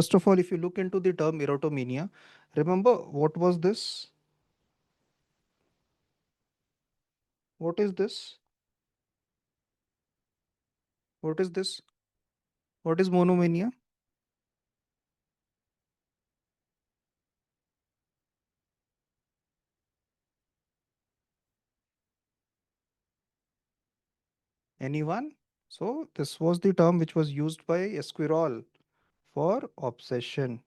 First of all, if you look into the term erotomania, remember what was this? What is this? What is this? What is monomania? Anyone? So this was the term which was used by Esquirol for obsession.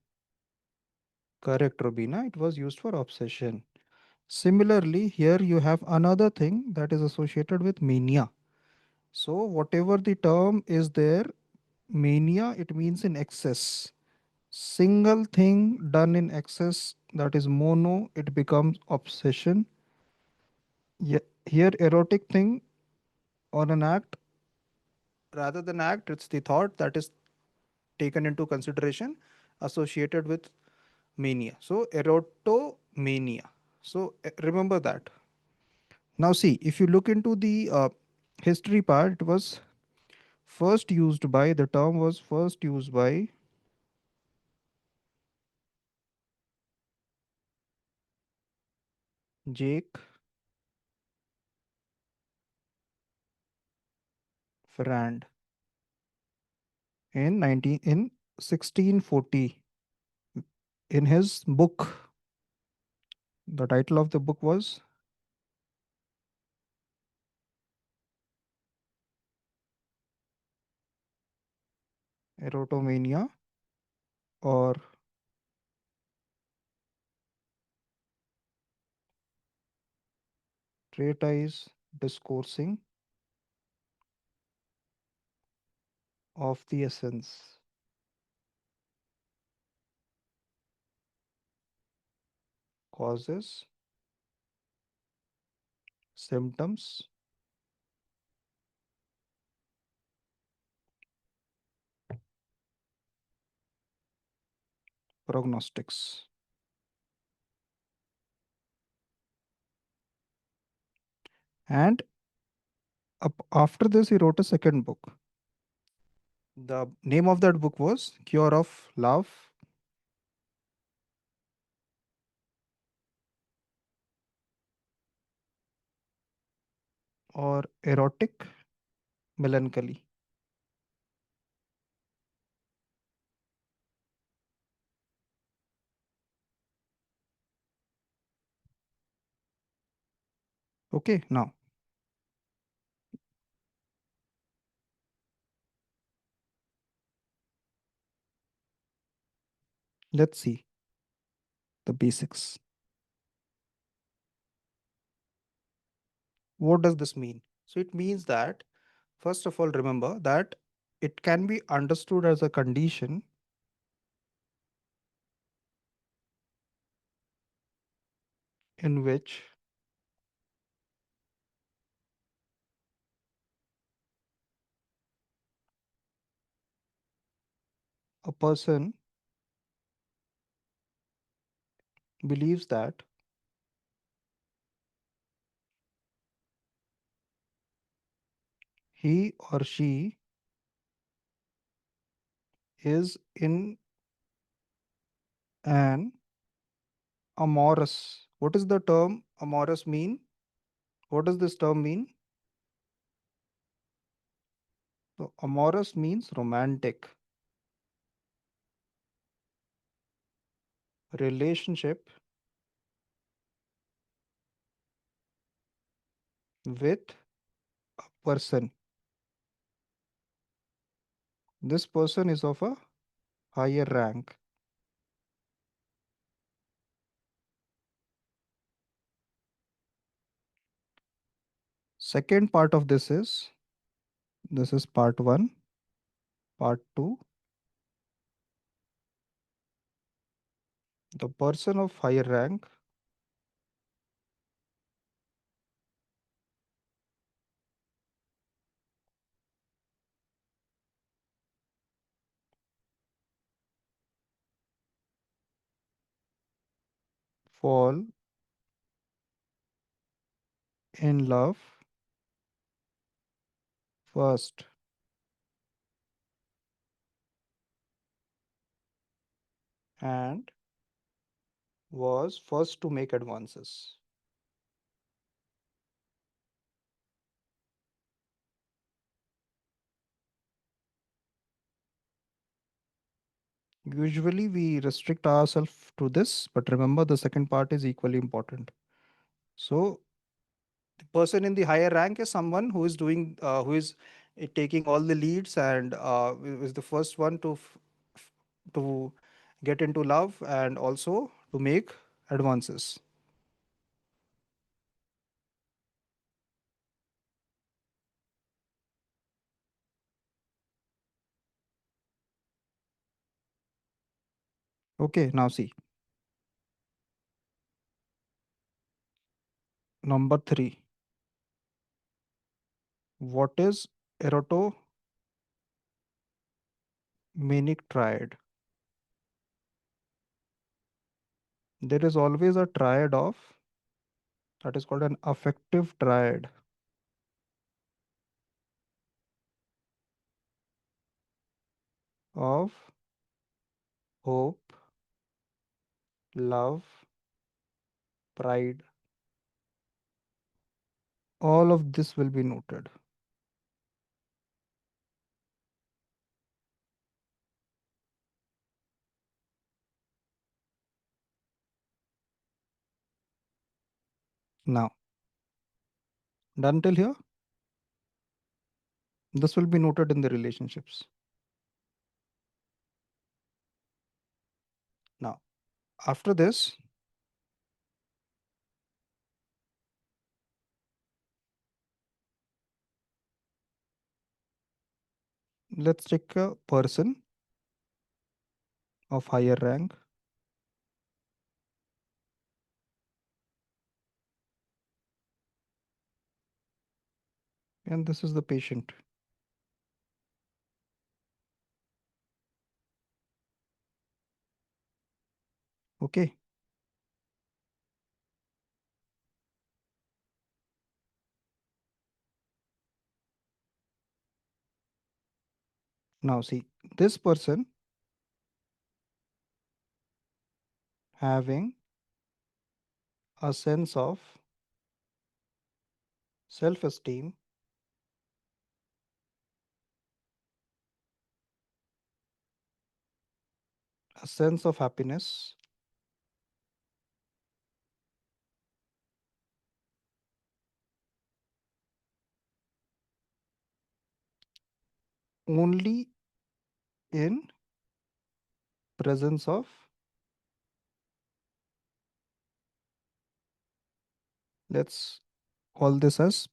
Correct, Robina. It was used for obsession. Similarly, here you have another thing that is associated with mania. So whatever the term is there, mania, it means in excess. Single thing done in excess, that is mono, it becomes obsession. Here erotic thing or an act, rather than act, it's the thought that is taken into consideration associated with mania. So erotomania. So remember that. Now see, if you look into the history part, it was first used by, the term was first used by Jake Frand in 1640. In his book, the title of the book was Erotomania, or Treatise Discoursing of the Essence, Causes, Symptoms, Prognostics. And after this, he wrote a second book. The name of that book was Cure of Love, or Erotic Melancholy. Okay, now let's see the basics. What does this mean? So it means that, first of all, remember that it can be understood as a condition in which a person believes that he or she is in an amorous. What is the term amorous mean? What does this term mean? So amorous means romantic relationship with a person. This person is of a higher rank. Second part of this is part 1, part 2. The person of higher rank fall in love first. and was first to make advances. Usually we restrict ourselves to this, but remember the second part is equally important. So the person in the higher rank is someone who is doing, who is taking all the leads and is the first one to to get into love and also to make advances. Okay, now see number three. What is erotomanic triad? There is always a triad of that is called an affective triad of hope, love, pride. All of this will be noted. Now, done till here? This will be noted in the relationships. Now, after this, let's take a person of higher rank, and this is the patient. Okay. Now, see this person having a sense of self esteem, a sense of happiness, only in presence of, let's call this as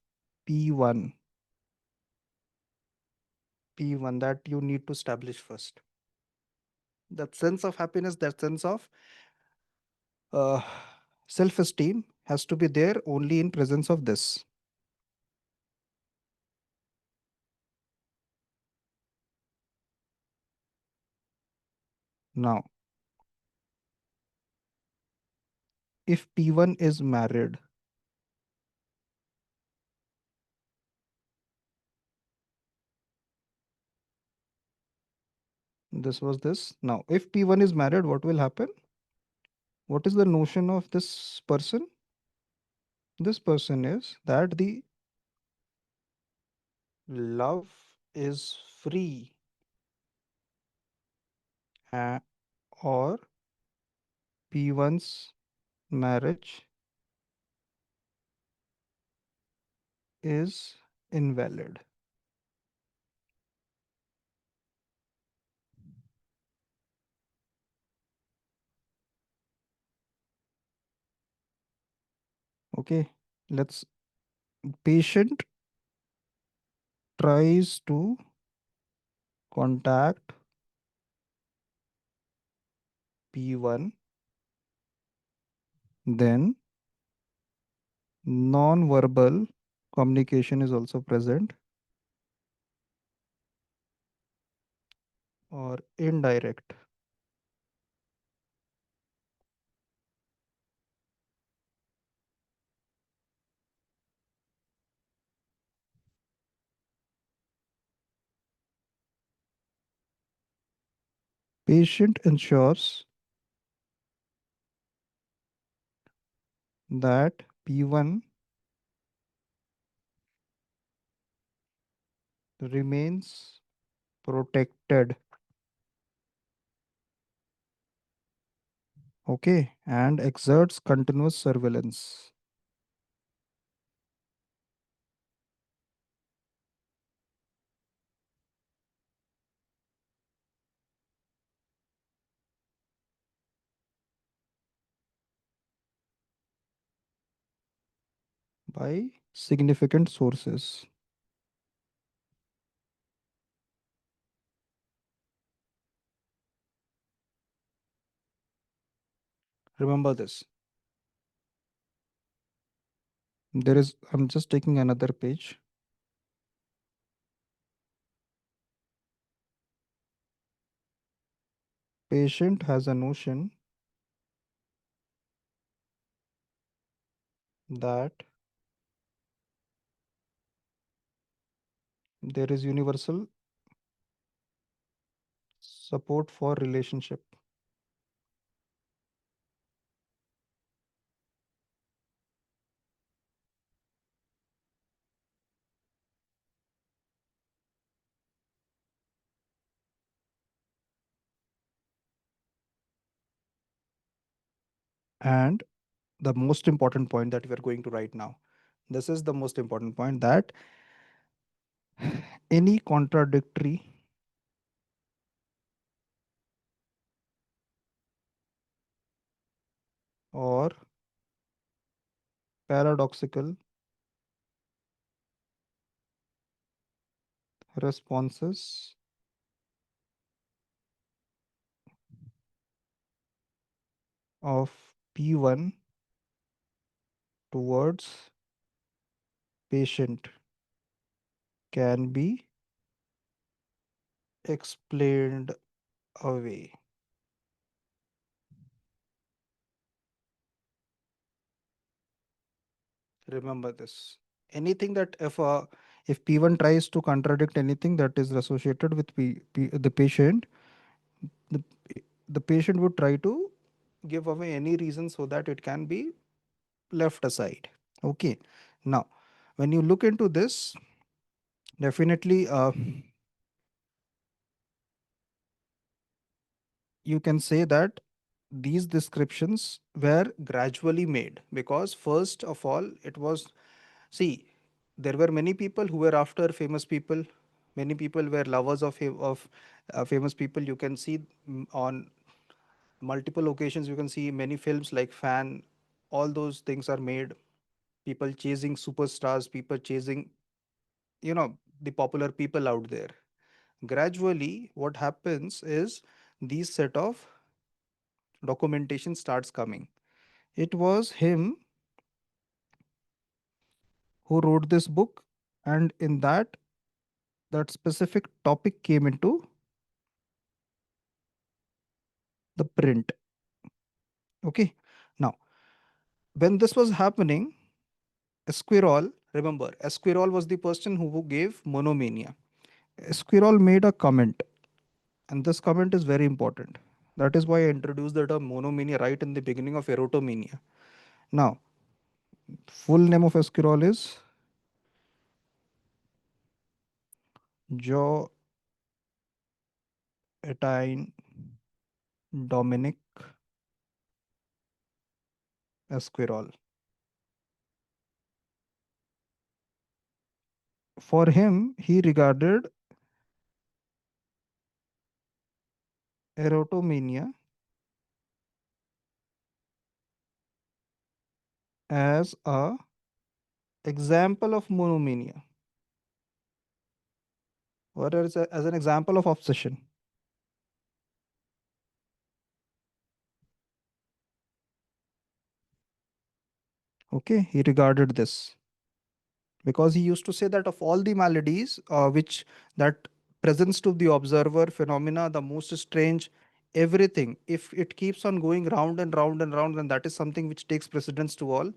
P1. P1 that you need to establish first. That sense of happiness, that sense of uh, self esteem has to be there only in presence of this. Now, if P1 is married, this was this. Now, if P1 is married, what will happen? What is the notion of this person? This person is that the love is free uh, or P1's marriage is invalid. Okay, let's patient tries to contact P1, then non-verbal communication is also present or indirect. Patient ensures that P1 remains protected, okay, and exerts continuous surveillance by significant sources. Remember this. I'm just taking another page. Patient has a notion that there is universal support for relationship, and the most important point that we are going to write now, this is the most important point, that any contradictory or paradoxical responses of P1 towards patient can be explained away. Remember this. Anything that if P1 tries to contradict anything that is associated with the patient, the, the patient would try to give away any reason so that it can be left aside. Okay. Now, when you look into this, definitely you can say that these descriptions were gradually made, because first of all it was, see, there were many people who were after famous people, many people were lovers of famous people. You can see on multiple occasions, you can see many films like Fan, all those things are made, people chasing superstars, people chasing, the popular people out there. Gradually what happens is these set of documentation starts coming. It was him who wrote this book, and in that specific topic came into the print. Okay. Now, when this was happening, Esquirol, remember, Esquirol was the person who gave monomania. Esquirol made a comment, and this comment is very important. That is why I introduced the term monomania right in the beginning of erotomania. Now, full name of Esquirol is Joe Etine Dominic Esquirol. For him, he regarded erotomania as a example of monomania, or as an example of obsession. Okay, he regarded this because he used to say that of all the maladies which that presents to the observer phenomena, the most strange, everything, if it keeps on going round and round and round, then that is something which takes precedence to all.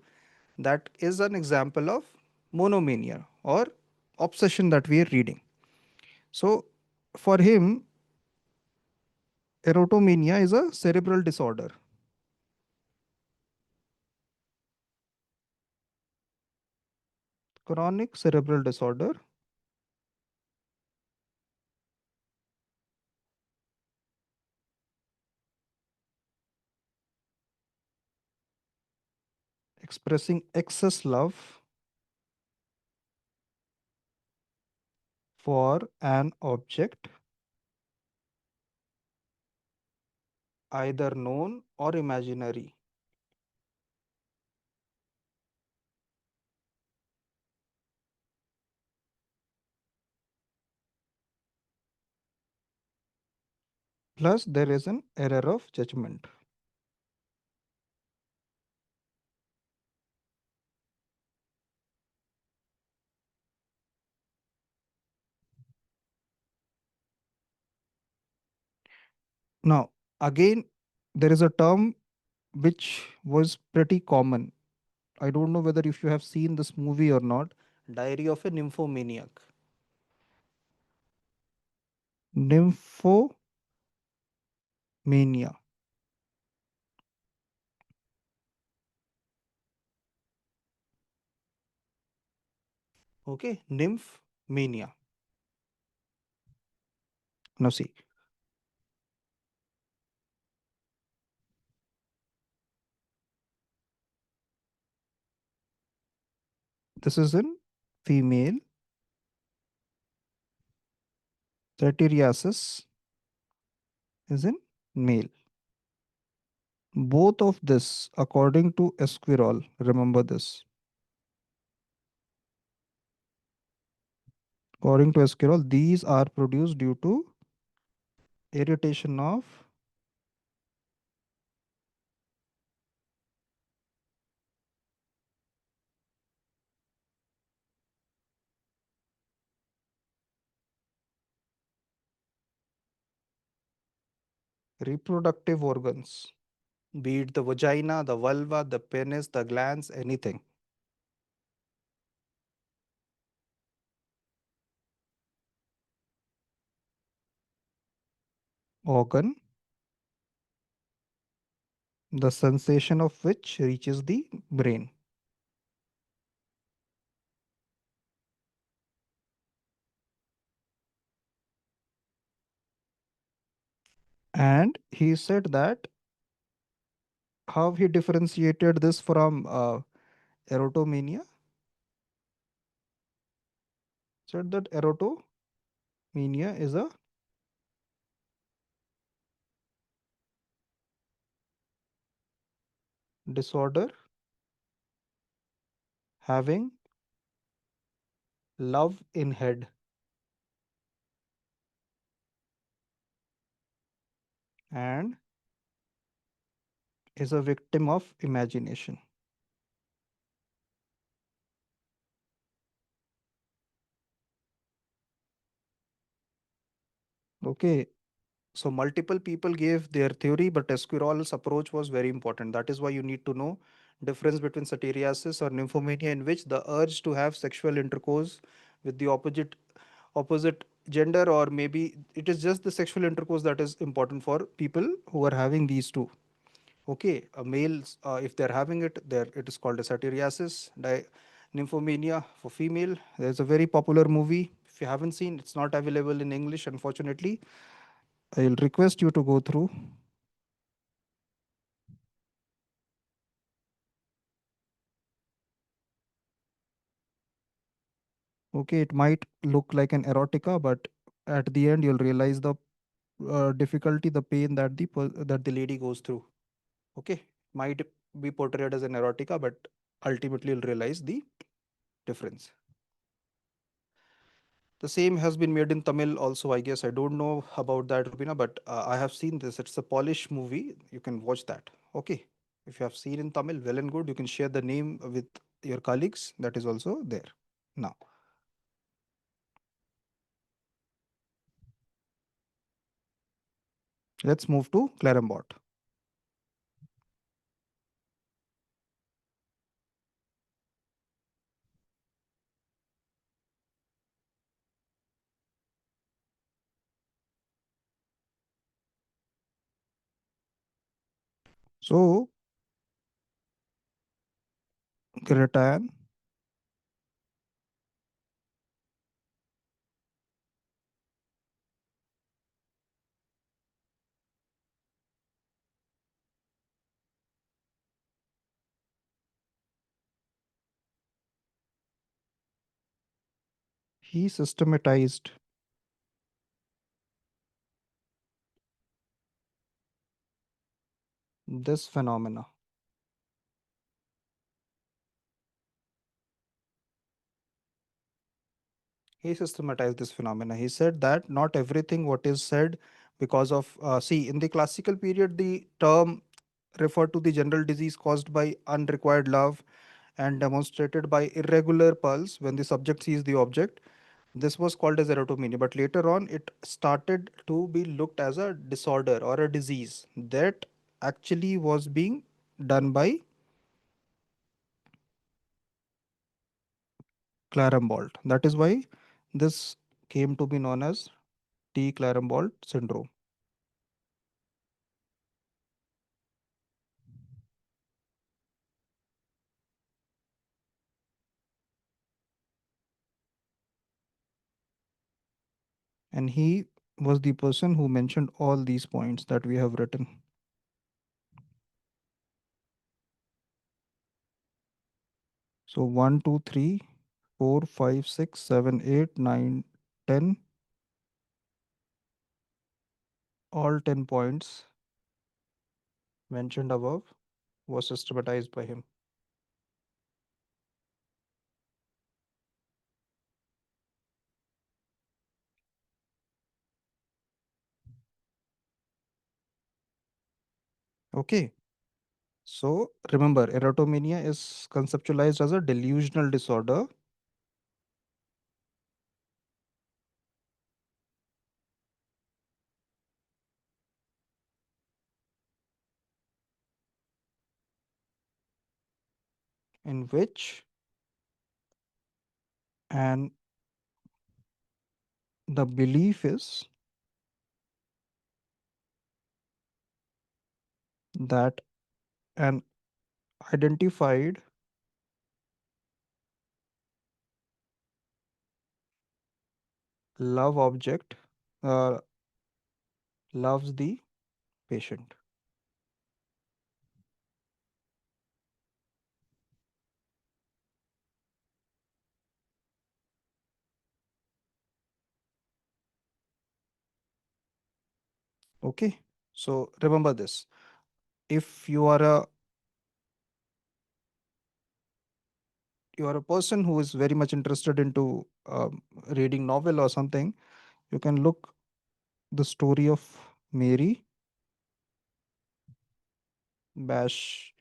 That is an example of monomania or obsession that we are reading. So for him, erotomania is a cerebral disorder. Chronic cerebral disorder, expressing excess love for an object, either known or imaginary. Plus, there is an error of judgment. Now, again, there is a term which was pretty common. I don't know whether if you have seen this movie or not. Diary of a Nymphomaniac. Nymphomania. Okay, nymphmania. Now see, this is in female. Satyriasis is in male. Both of this, according to Esquirol, remember this. According to Esquirol, these are produced due to irritation of reproductive organs, be it the vagina, the vulva, the penis, the glands, anything. Organ, the sensation of which reaches the brain. And he said that how he differentiated this from erotomania. Said that erotomania is a disorder having love in head and is a victim of imagination. Okay, so multiple people gave their theory, but Esquirol's approach was very important. That is why you need to know difference between satyriasis or nymphomania, in which the urge to have sexual intercourse with the opposite gender, or maybe it is just the sexual intercourse that is important for people who are having these two. Okay, males, if they're having it, there it is called a satyriasis. Nymphomania for female. There's a very popular movie. If you haven't seen, it's not available in English, unfortunately. I'll request you to go through. Okay, it might look like an erotica, but at the end you'll realize the difficulty, the pain that the lady goes through. Okay, might be portrayed as an erotica, but ultimately you'll realize the difference. The same has been made in Tamil also, I guess. I don't know about that, Rubina, but I have seen this. It's a Polish movie. You can watch that. Okay. If you have seen in Tamil, well and good. You can share the name with your colleagues. That is also there. Now, let's move to Clérambault. So, Cretan He systematized this phenomena. He systematized this phenomena. He said that not everything what is said because of see, in the classical period the term referred to the general disease caused by unrequited love and demonstrated by irregular pulse when the subject sees the object. This was called as erotomania, but later on it started to be looked as a disorder or a disease that actually was being done by Clérambault. That is why this came to be known as T. Clérambault syndrome. And he was the person who mentioned all these points that we have written. So 1, 2, 3, 4, 5, 6, 7, 8, 9, 10, all 10 points mentioned above was systematized by him. Okay. So remember, erotomania is conceptualized as a delusional disorder in which, and the belief is that an identified love object uh, loves the patient. Okay. So remember this. If you are a person who is very much interested into reading novel or something, you can look the story of Mary Bashkirtseff.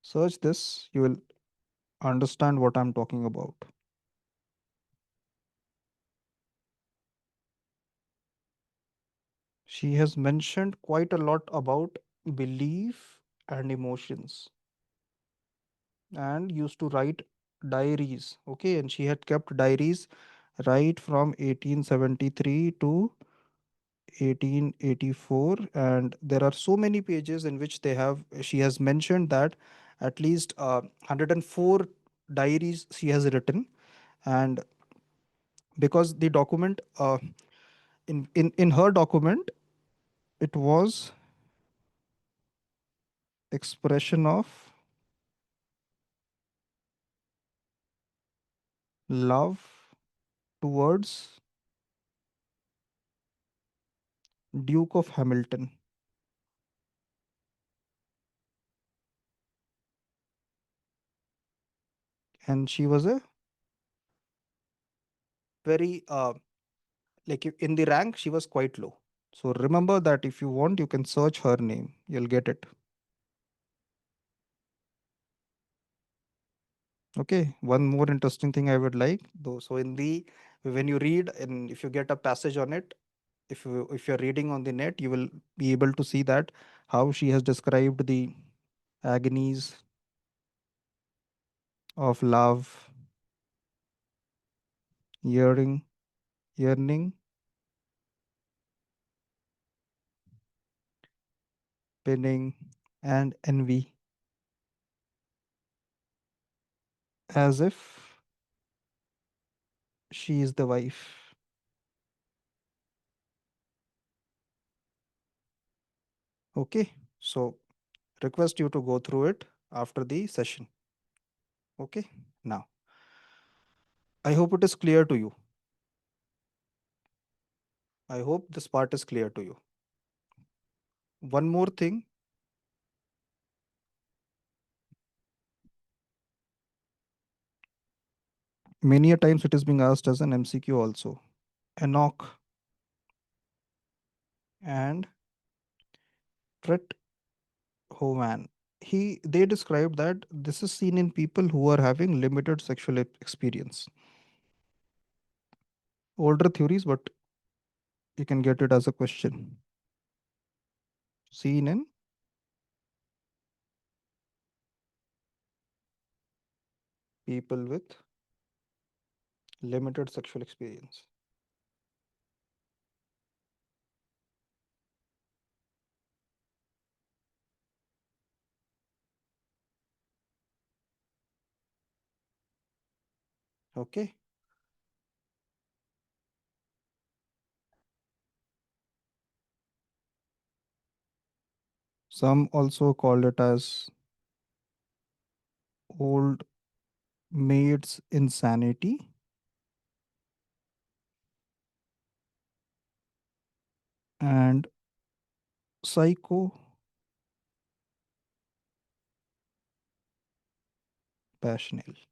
Search this, you will understand what I'm talking about. She has mentioned quite a lot about belief and emotions and used to write diaries. Okay, and she had kept diaries right from 1873 to 1884, and there are so many pages in which she has mentioned that at least 104 diaries she has written. And because the document in her document, it was expression of love towards Duke of Hamilton. And she was a very in the rank she was quite low. So remember that if you want, you can search her name, you'll get it. Okay, one more interesting thing I would like though. So in the when you read and if you get a passage on it, if you're reading on the net, you will be able to see that how she has described the agonies of love, yearning, yearning, pinning, and envy, as if she is the wife. Okay, so request you to go through it after the session. Okay, now I hope it is clear to you. I hope this part is clear to you. One more thing, many a times it is being asked as an MCQ also. Enoch and Tret Hovan. They described that this is seen in people who are having limited sexual experience. Older theories, but you can get it as a question. Seen in people with limited sexual experience. Okay. Some also called it as old maid's insanity and psycho passional.